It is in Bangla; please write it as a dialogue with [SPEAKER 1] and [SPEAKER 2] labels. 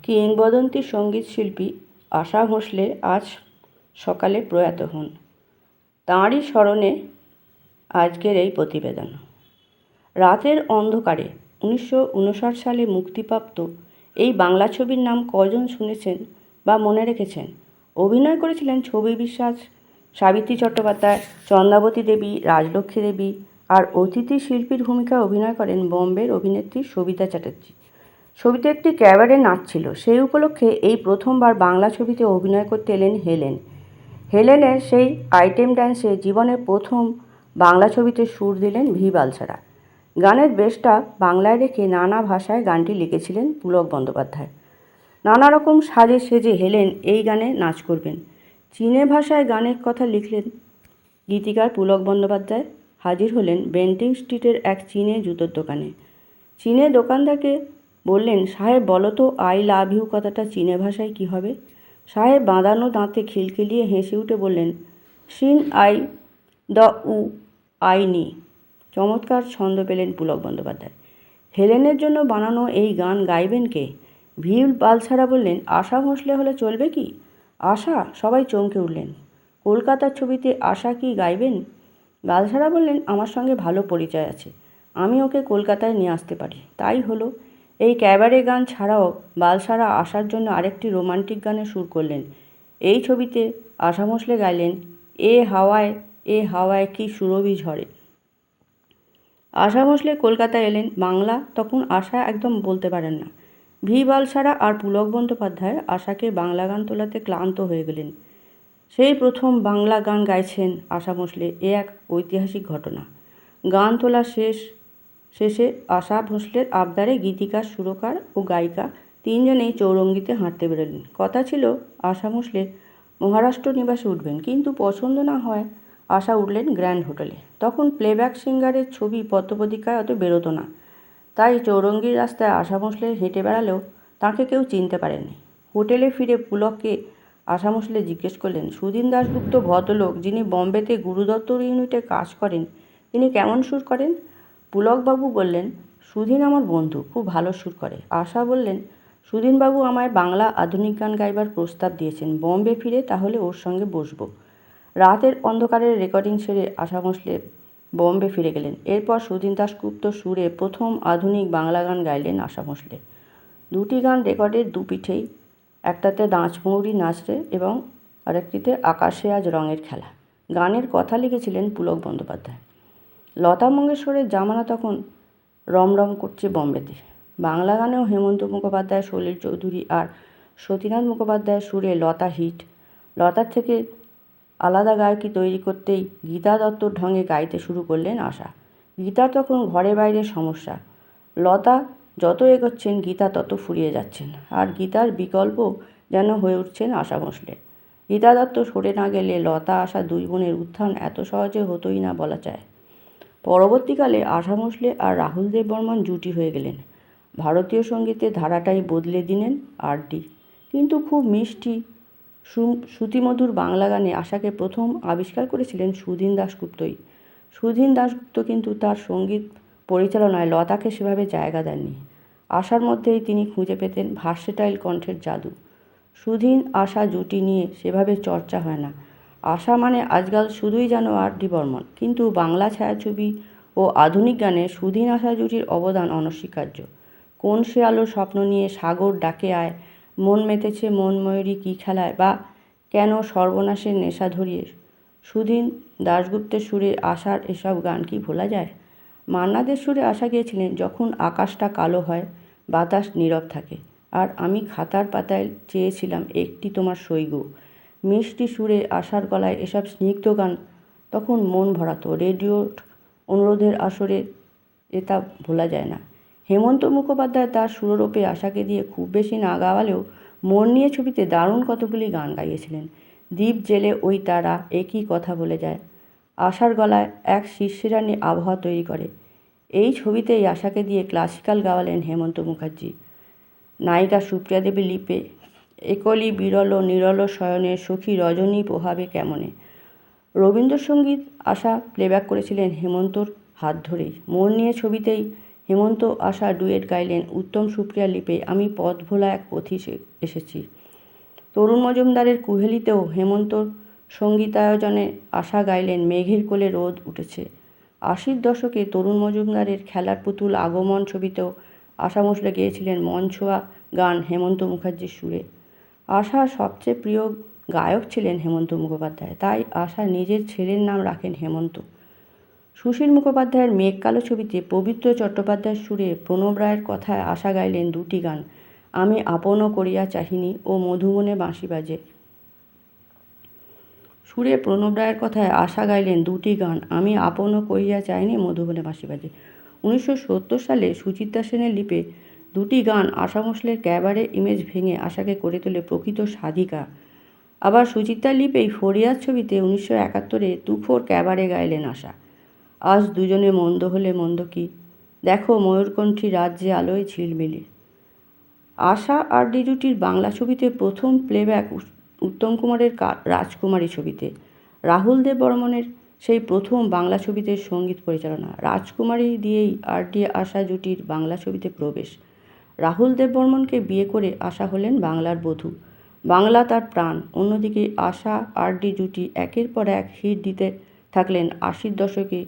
[SPEAKER 1] কিংবদন্তি সঙ্গীত শিল্পী আশা ভোঁসলে আজ সকালে প্রয়াত হন। তাঁরই স্মরণে আজকের এই প্রতিবেদন। রাতের অন্ধকারে 1959 সালে মুক্তিপ্রাপ্ত এই বাংলা ছবির নাম কজন শুনেছেন বা মনে রেখেছেন? অভিনয় করেছিলেন ছবি বিশ্বাস, সাবিত্রী চট্টোপাধ্যায়, চন্দ্রাবতী দেবী, রাজলক্ষ্মী দেবী, আর অতিথি শিল্পীর ভূমিকায় অভিনয় করেন বোম্বের অভিনেত্রী সবিতা চ্যাটার্জি। ছবিতে একটি ক্যাবারে নাচ ছিল। সেই উপলক্ষে এই প্রথমবার বাংলা ছবিতে অভিনয় করতে এলেন হেলেন। হেলেনের সেই আইটেম ড্যান্সে জীবনের প্রথম বাংলা ছবিতে সুর দিলেন ভি বালছাড়া। গানের বেশটা বাংলায় রেখে নানা ভাষায় গানটি লিখেছিলেন পুলক বন্দ্যোপাধ্যায়। নানা রকম সাজে সেজে হেলেন এই গানে নাচ করবেন। চীনে ভাষায় গানের কথা লিখলেন গীতিকার পুলক বন্দ্যোপাধ্যায়। হাজির হলেন বেন্টিং স্ট্রিটের এক চীনে জুতোর দোকানে। চীনে দোকানদারকে বললেন, সাহেব বলো তো আই লাভ ইউ কথাটা চীনে ভাষায় কী হবে? সাহেব বাঁধানো দাঁতে খিলখিলিয়ে হেসে উঠে বললেন, সিন আই দ্য উ আই নি। চমৎকার ছন্দ পেলেন পুলক বন্দ্যোপাধ্যায়। হেলেনের জন্য বানানো এই গান গাইবেন কে? ভি বালছাড়া বললেন, আশা ভোঁসলে হলে চলবে কি? আশা? সবাই চমকে উঠলেন। কলকাতার ছবিতে আশা কি গাইবেন? বালছাড়া বললেন, আমার সঙ্গে ভালো পরিচয় আছে, আমি ওকে কলকাতায় নিয়ে আসতে পারি। তাই হলো। এই ক্যাবারে গান ছাড়াও বালছাড়া আশার জন্য আরেকটি রোমান্টিক গানে সুর করলেন। এই ছবিতে আশা ভোঁসলে গাইলেন, এ হাওয়ায় কি সুরভি ঝরে। আশা ভোঁসলে কলকাতায় এলেন। বাংলা তখন আশা একদম বলতে পারেন না। ভি বালছাড়া আর পুলক বন্দ্যোপাধ্যায় আশাকে বাংলা গান তোলাতে ক্লান্ত হয়ে গেলেন। সেই প্রথম বাংলা গান গাইছেন আশা ভোঁসলে। এ এক ঐতিহাসিক ঘটনা। গান তোলা শেষে আশা ভোঁসলের আবদারে গীতিকার, সুরকার ও গায়িকা তিনজনেই চৌরঙ্গিতে হাঁটতে বেরোলেন। কথা ছিল আশা ভোঁসলে মহারাষ্ট্র নিবাসে উঠবেন, কিন্তু পছন্দ না হয় আশা উঠলেন গ্র্যান্ড হোটেলে। তখন প্লেব্যাক সিঙ্গারের ছবি পত্রপত্রিকায় অত বেরোতো না, তাই চৌরঙ্গির রাস্তায় আশা ভোঁসলে হেঁটে বেড়ালেও তাঁকে কেউ চিনতে পারেননি। হোটেলে ফিরে পুলককে আশা ভোঁসলে জিজ্ঞেস করলেন, সুধীন দাশগুপ্ত ভদ্রলোক যিনি বম্বেতে গুরুদত্তর ইউনিটে কাজ করেন, তিনি কেমন সুর করেন? পুলকবাবু বললেন, সুধীন আমার বন্ধু, খুব ভালো সুর করে। আশা বললেন, সুধীনবাবু আমায় বাংলা আধুনিক গান গাইবার প্রস্তাব দিয়েছেন, বম্বে ফিরে তাহলে ওর সঙ্গে বসবো। রাতের অন্ধকারের রেকর্ডিং সেরে আশা ভোঁসলে বম্বে ফিরে গেলেন। এরপর সুধীন দাশগুপ্ত সুরে প্রথম আধুনিক বাংলা গান গাইলেন আশা ভোঁসলে। দুটি গান রেকর্ডের দুপিঠেই, একটাতে নাচমৌরি নাচরে এবং আরেকটিতে আকাশে আজ রঙের খেলা। গানের কথা লিখেছিলেন পুলক বন্দ্যোপাধ্যায়। লতা মঙ্গেশকরের জামানা তখন রমরম করছে বম্বেতে। বাংলা গানেও হেমন্ত মুখোপাধ্যায়, সলিল চৌধুরী আর সতীনাথ মুখোপাধ্যায়ের সুরে লতা হিট। লতার থেকে আলাদা গায়কি তৈরি করতেই গীতা দত্তর ঢঙে গাইতে শুরু করলেন আশা। গীতার তখন ঘরে বাইরে সমস্যা। লতা যত এগোচ্ছেন গীতা তত ফুরিয়ে যাচ্ছেন, আর গীতার বিকল্প যেন হয়ে উঠছেন আশা ভোঁসলে। গীতা দত্ত সরে না গেলে লতা আশা দুই বোনের উত্থান এত সহজে হতোই না বলা যায়। পরবর্তীকালে আশা ভোঁসলে আর রাহুল দেব বর্মন জুটি হয়ে গেলেন। ভারতীয় সঙ্গীতের ধারাটাই বদলে দিলেন আর.ডি। কিন্তু খুব মিষ্টি শ্রুতিমধুর বাংলা গানে আশাকে প্রথম আবিষ্কার করেছিলেন সুধীন দাশগুপ্তই। সুধীন দাশগুপ্ত কিন্তু তার সঙ্গীত পরিচালনায় লতাকে সেভাবে জায়গা দেননি। আশার মধ্যেই তিনি খুঁজে পেতেন ভার্সেটাইল কণ্ঠের জাদু। সুধীন আশা জুটি নিয়ে সেভাবে চর্চা হয় না। আশা মানে আজকাল শুধুই যেন আর.ডি. বর্মন, কিন্তু বাংলা ছায়াছবি ও আধুনিক গানে সুধীন আশা জুটির অবদান অনস্বীকার্য। কোন সে আলোর স্বপ্ন নিয়ে, সাগর ডাকে আয়, মন মেতেছে মন ময়ূরী কী খেলায়, বা কেন সর্বনাশের নেশা ধরিয়ে, সুধীন দাশগুপ্তের সুরে আশার এসব গান কি ভোলা যায়? মান্না দের সুরে আশা গিয়েছিলেন, যখন আকাশটা কালো হয়, বাতাস নীরব থাকে, আর আমি খাতার পাতায় চেয়েছিলাম একটি তোমার সই গো। মিষ্টি সুরে আশার গলায় এসব স্নিগ্ধ গান তখন মন ভরাতো। রেডিওর অনুরোধের আসরে এটা ভোলা যায় না। হেমন্ত মুখোপাধ্যায় তার সুররূপে আশাকে দিয়ে খুব বেশি না গাওয়ালেও মন নিয়ে ছবিতে দারুণ কতগুলি গান গাইয়েছিলেন। দ্বীপ জেলে ওই তারা, একই কথা বলে যায়, আশার গলায় এক শিরশিরানি আবহাওয়া তৈরি করে। এই ছবিতেই আশাকে দিয়ে ক্লাসিক্যাল গাওয়ালেন হেমন্ত মুখার্জি। নায়িকা সুপ্রিয়া দেবী লিপে একলি বিরল নিরল শয়নে সখী রজনী পোহাবে কেমনে। রবীন্দ্রসঙ্গীত আশা প্লেব্যাক করেছিলেন হেমন্তর হাত ধরেই। মন নিয়ে ছবিতেই হেমন্ত আশা ডুয়েট গাইলেন। উত্তম সুপ্রিয়া লিপে আমি পথ ভোলা এক পথি এসেছি। তরুণ মজুমদারের কুহেলিতেও হেমন্তর সঙ্গীতায়োজনে আশা গাইলেন মেঘের কোলে রোদ উঠেছে। 80-র দশকে তরুণ মজুমদারের খেলার পুতুল আগমন ছবিতেও আশা ভোঁসলে গেয়েছিলেন মন ছোঁয়া গান হেমন্ত মুখার্জির সুরে। আশার সবচেয়ে প্রিয় গায়ক ছিলেন হেমন্ত মুখোপাধ্যায়, তাই আশা নিজের ছেলের নাম রাখেন হেমন্ত। সুশীল মুখোপাধ্যায়ের মেঘ কালো ছবিতে পবিত্র চট্টোপাধ্যায়ের সুরে প্রণব রায়ের কথায় আশা গাইলেন দুটি গান, আমি আপন করিয়া চাহিনি ও মধুবনে বাঁশি বাজে। সুরে প্রণব রায়ের কথায় আশা গাইলেন দুটি গান, আমি আপন করিয়া চাইনি মধুবনে বাঁশি বাজে। 1970 সালে সুচিত্রা সেনের লিপে দুটি গান আশা ভোঁসলের ক্যাবারে ইমেজ ভেঙে আশাকে করে তোলে প্রকৃত সাধিকা। আবার সুচিত্রা লিপেই ফরিয়াদ ছবিতে 1971-এ তুখোড় ক্যাবারে গাইলেন আশা। আজ দুজনে মন্দ হলে মন্দ কি, দেখো ময়ূরকণ্ঠী রাজ্যে আলোয় ঝিলমিলি। আশা আর ডি জুটির বাংলা ছবিতে প্রথম প্লেব্যাক উত্তম কুমারের রাজকুমারী ছবিতে। রাহুল দেব বর্মনের সেই প্রথম বাংলা ছবিতে সঙ্গীত পরিচালনা। রাজকুমারী দিয়েই আর ডি আশা জুটির বাংলা ছবিতে প্রবেশ। রাহুল দেব বর্মনকে বিয়ে করে আশা হলেন বাংলার বধূ। বাংলা তার প্রাণ। অন্যদিকে আশা আর ডি জুটি একের পর এক হিট দিতে থাকলেন 80-র দশকে